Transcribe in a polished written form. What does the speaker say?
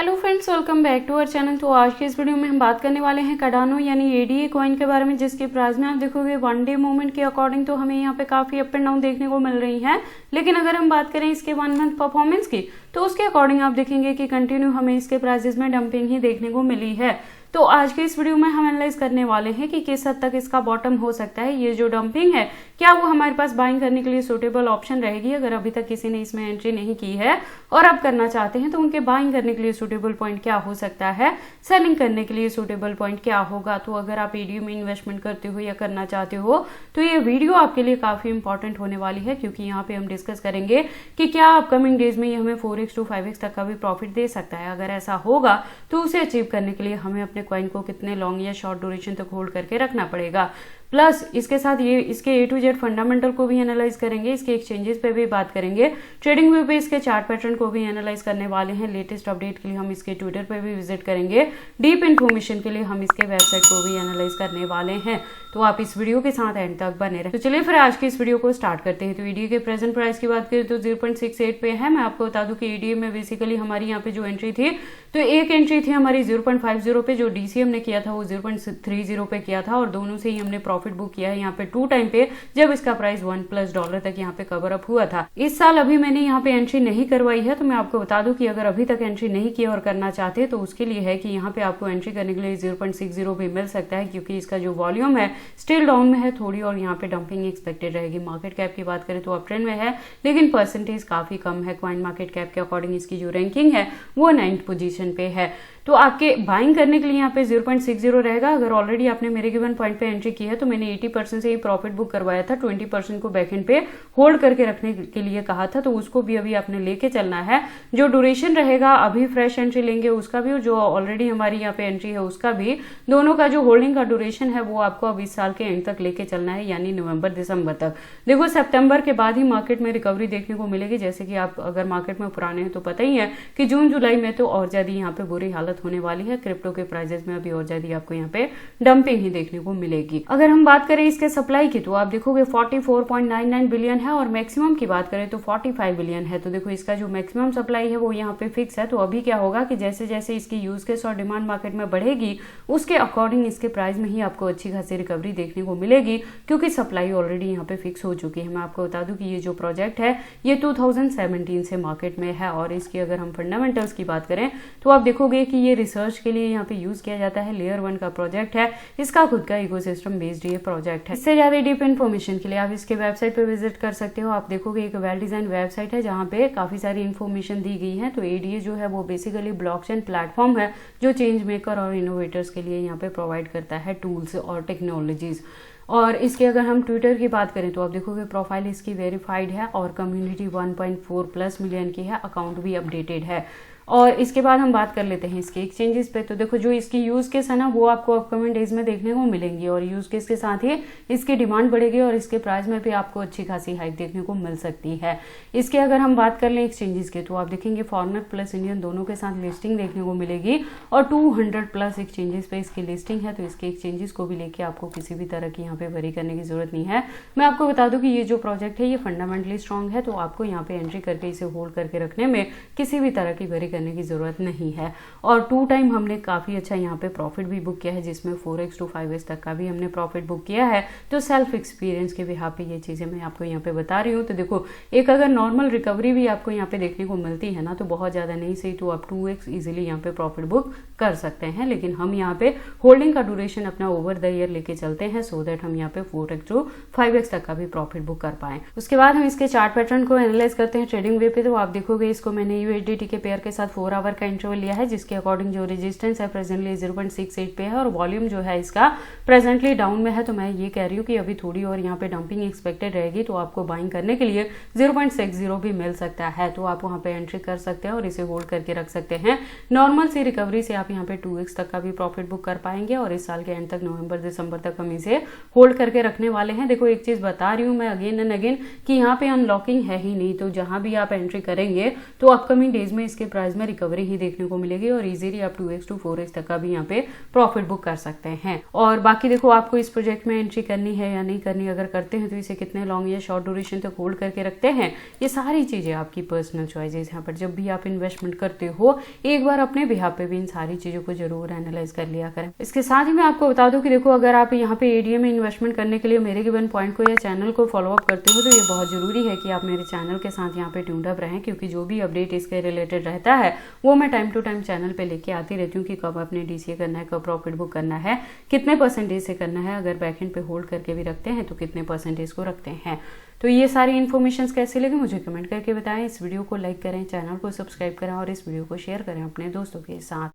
Hello friends, welcome back to our channel. तो आज के इस वीडियो में हम बात करने वाले हैं कार्डानो यानी एडीए कॉइन के बारे में, जिसके प्राइस में आप देखोगे वन डे मूवमेंट के अकॉर्डिंग तो हमें यहाँ पे काफी अप एंड डाउन देखने को मिल रही है। लेकिन अगर हम बात करें इसके 1 मंथ परफॉर्मेंस की तो उसके अकॉर्डिंग आप देखेंगे कि कंटिन्यू हमें इसके प्राइसेस में डंपिंग ही देखने को मिली है। तो आज के इस वीडियो में हम एनालाइज करने वाले हैं कि किस हद तक इसका बॉटम हो सकता है। ये जो डंपिंग है क्या वो हमारे पास बाइंग करने के लिए सूटेबल ऑप्शन रहेगी। अगर अभी तक किसी ने इसमें एंट्री नहीं की है और अब करना चाहते हैं तो उनके बाइंग करने के लिए सूटेबल पॉइंट क्या हो सकता है, सेलिंग करने के लिए सूटेबल पॉइंट क्या होगा। तो अगर आप एडीए में इन्वेस्टमेंट करते हो या करना चाहते हो तो ये वीडियो आपके लिए काफी इंपॉर्टेंट होने वाली है, क्योंकि यहाँ पे हम डिस्कस करेंगे कि क्या अपकमिंग डेज में ये हमें 4x to 5x तक का भी प्रॉफिट दे सकता है। अगर ऐसा होगा तो उसे अचीव करने के लिए हमें अपने कॉइन को कितने लॉन्ग या शॉर्ट ड्यूरेशन तक होल्ड करके रखना पड़ेगा। प्लस इसके साथ ये इसके ए टू जेड फंडामेंटल को भी एनालाइज करेंगे, इसके एक्सचेंजेस पे भी बात करेंगे, ट्रेडिंग व्यू पे इसके चार्ट पैटर्न को भी एनालाइज करने वाले हैं। लेटेस्ट अपडेट के लिए हम इसके ट्विटर पे भी विजिट करेंगे, डीप इन्फॉर्मेशन के लिए हम इसके वेबसाइट को भी एनालाइज करने वाले हैं। तो आप इस वीडियो के साथ एंड तक बने रहे। तो चलिए फिर आज की इस वीडियो को स्टार्ट करते हैं। तो एडीए के प्रेजेंट प्राइस की बात करें तो 0.68 पे है। मैं आपको बता दूं कि एडीए में बेसिकली हमारी यहाँ पे जो एंट्री थी तो एक एंट्री थी हमारी 0.50 पे, जो डीसीएम ने किया था वो 0.30 पे किया था, और दोनों से ही हमने प्रॉफिट बुक किया है यहाँ पे 2 टाइम पे, जब इसका प्राइस $1+ तक यहाँ पे कवर अप हुआ था। इस साल अभी मैंने यहाँ पे एंट्री नहीं करवाई है, तो मैं आपको बता दूं कि अगर अभी तक एंट्री नहीं की और करना चाहते तो उसके लिए है कि यहाँ पे आपको एंट्री करने के लिए 0.60 भी मिल सकता है, क्योंकि इसका जो वॉल्यूम है स्टिल डाउन में है थोड़ी, और यहाँ पे डंपिंग एक्सपेक्टेड रहेगी। मार्केट कैप की बात करें तो अप ट्रेंड में है, लेकिन परसेंटेज काफी कम है। कॉइन मार्केट कैप के अकॉर्डिंग इसकी जो रैंकिंग है वो 9th पोजीशन पे है। तो आपके बाइंग करने के लिए यहाँ पे 0.60 रहेगा। अगर ऑलरेडी आपने मेरे गिवन पॉइंट पे एंट्री की है तो मैंने 80% से ही प्रॉफिट बुक करवाया था, 20% को बैकएंड पे होल्ड करके रखने के लिए कहा था, तो उसको भी अभी आपने लेके चलना है। जो ड्यूरेशन रहेगा अभी फ्रेश एंट्री लेंगे उसका भी, और जो ऑलरेडी हमारी यहाँ पे एंट्री है उसका भी, दोनों का जो होल्डिंग का ड्यूरेशन है वो आपको अब इस साल के एंड तक लेके चलना है, यानी नवंबर दिसंबर तक। देखो सितंबर के बाद ही मार्केट में रिकवरी देखने को मिलेगी। जैसे कि आप अगर मार्केट में पुराने हैं तो पता ही है कि जून जुलाई में तो और ज्यादा यहाँ पे बुरी हालत होने वाली है। क्रिप्टो के प्राइसेस में अभी और ज्यादा आपको यहाँ पे डंपिंग ही देखने को मिलेगी। अगर हम बात करें इसके सप्लाई की तो आप देखोगे 44.99 बिलियन है, और मैक्सिमम की बात करें तो 45 बिलियन है। तो देखो इसका जो मैक्सिमम सप्लाई है वो यहाँ पे फिक्स है। तो अभी क्या होगा कि जैसे जैसे इसकी यूज केस और डिमांड मार्केट में बढ़ेगी उसके अकॉर्डिंग इसके प्राइस में ही आपको अच्छी खासी रिकवरी देखने को मिलेगी, क्योंकि सप्लाई ऑलरेडी यहाँ पे फिक्स हो चुकी है। मैं आपको बता दूं कि ये जो प्रोजेक्ट है ये 2017 से मार्केट में है, और इसकी अगर हम फंडामेंटल्स की बात करें तो आप देखोगे कि ये रिसर्च के लिए यहाँ पे यूज किया जाता है। लेयर 1 का प्रोजेक्ट है, इसका खुद का इकोसिस्टम बेस्ड ये प्रोजेक्ट है। इससे ज्यादा डीप इन्फॉर्मेशन के लिए आप इसके वेबसाइट पे विजिट कर सकते हो। आप देखोगे एक वेल डिजाइन वेबसाइट है जहाँ पे काफी सारी इन्फॉर्मेशन दी गई है। तो एडीए जो है वो बेसिकली ब्लॉकचेन प्लेटफॉर्म है जो चेंज मेकर और इनोवेटर्स के लिए यहाँ पे प्रोवाइड करता है टूल्स और टेक्नोलॉजीज। और इसके अगर हम ट्विटर की बात करें तो आप देखोगे प्रोफाइल इसकी वेरीफाइड है, और कम्युनिटी 1.4+ मिलियन की है, अकाउंट भी अपडेटेड है। और इसके बाद हम बात कर लेते हैं इसके एक्सचेंजेस पे। तो देखो जो इसकी यूज केस है ना वो आपको अपकमिंग डेज में देखने को मिलेंगी, और यूज केस के साथ ही इसकी डिमांड बढ़ेगी और इसके प्राइस में भी आपको अच्छी खासी हाइक देखने को मिल सकती है। इसके अगर हम बात कर लें एक्सचेंजेस के तो आप देखेंगे फॉरेनर प्लस इंडियन दोनों के साथ लिस्टिंग देखने को मिलेगी, और 200+ एक्सचेंजेस पे इसकी लिस्टिंग है। तो इसके एक्सचेंजेस को भी लेके आपको किसी भी तरह की यहाँ पे वरी करने की जरूरत नहीं है। मैं आपको बता दूं कि ये जो प्रोजेक्ट है ये फंडामेंटली स्ट्रॉन्ग है, तो आपको यहाँ पे एंट्री करके इसे होल्ड करके रखने में किसी भी तरह की वरी करने की जरूरत नहीं है। और 2 टाइम हमने काफी अच्छा यहाँ पे प्रॉफिट भी बुक किया है, जिसमें 4x to 5x तक का भी हमने प्रॉफिट बुक किया है। तो सेल्फ एक्सपीरियंस के बिहाफ पे ये चीजें मैं आपको यहाँ पे बता रही हूँ। तो देखो एक अगर नॉर्मल रिकवरी भी आपको यहाँ पे देखने को मिलती है ना, तो बहुत ज्यादा नहीं सही तो आप 2x इजिली यहाँ पे प्रॉफिट बुक कर सकते हैं। लेकिन हम यहाँ पे होल्डिंग का ड्यूरेशन अपना ओवर द ईयर लेके चलते हैं, सो दैट हम यहाँ पे 4x to 5x तक का भी प्रॉफिट बुक कर पाए। उसके बाद हम इसके चार्ट पैटर्न को एनालाइज करते हैं ट्रेडिंग वे पे। तो आप देखोगे इसको मैंने यूएसडीटी के पेयर के साथ 4 आवर का इंटरवल लिया है, जिसके अकॉर्डिंग जो रेजिस्टेंस है प्रेजेंटली 0.68 पे है, और वॉल्यूम जो है इसका प्रेजेंटली डाउन में है। तो मैं ये कह रही हूँ कि अभी थोड़ी और यहाँ पे डंपिंग एक्सपेक्टेड रहेगी, तो आपको बाइंग करने के लिए 0.60 भी मिल सकता है। तो आप वहाँ पे एंट्री कर सकते हैं और इसे होल्ड करके रख सकते हैं। नॉर्मल सी रिकवरी से आप यहाँ पे 2x तक का भी प्रॉफिट बुक कर पाएंगे, और इस साल के एंड तक नवंबर दिसंबर तक हम इसे होल्ड करके रखने वाले हैं। देखो एक चीज बता रही हूँ मैं अगेन एंड अगेन कि यहाँ पे अनलॉकिंग है ही नहीं, तो जहां भी आप एंट्री करेंगे तो अपकमिंग डेज में इसके प्राइस प्राइस में रिकवरी ही देखने को मिलेगी और इजीली आप 2x to 4x तक का भी यहाँ पे प्रॉफिट बुक कर सकते हैं। और बाकी देखो आपको इस प्रोजेक्ट में एंट्री करनी है या नहीं करनी, अगर करते हैं तो इसे कितने लॉन्ग या शॉर्ट ड्यूरेशन तक होल्ड करके रखते हैं, ये सारी चीजें आपकी पर्सनल चॉइसेस। यहाँ पर जब भी आप इन्वेस्टमेंट करते हो एक बार अपने बिहाफ पे भी इन सारी चीजों को जरूर एनालाइज कर लिया करें। इसके साथ ही मैं आपको बता दूं कि देखो अगर आप यहाँ पे एडीए में इन्वेस्टमेंट करने के लिए मेरे गिवन पॉइंट को या चैनल को फॉलो अप करते हो तो ये बहुत जरूरी है कि आप मेरे चैनल के साथ यहाँ पे ट्यून्ड अप रहें, क्योंकि जो भी अपडेट इसके रिलेटेड रहता है वो मैं टाइम टू टाइम चैनल पे लेके आती रहती हूँ कि कब अपने डीसीए करना है, कब प्रॉफिट बुक करना है, कितने परसेंटेज से करना है, अगर बैकएंड पे होल्ड करके भी रखते हैं तो कितने परसेंटेज को रखते हैं। तो ये सारी इन्फॉर्मेशन कैसे लगे मुझे कमेंट करके बताएं। इस वीडियो को लाइक करें, चैनल को सब्सक्राइब करें और इस वीडियो को शेयर करें अपने दोस्तों के साथ।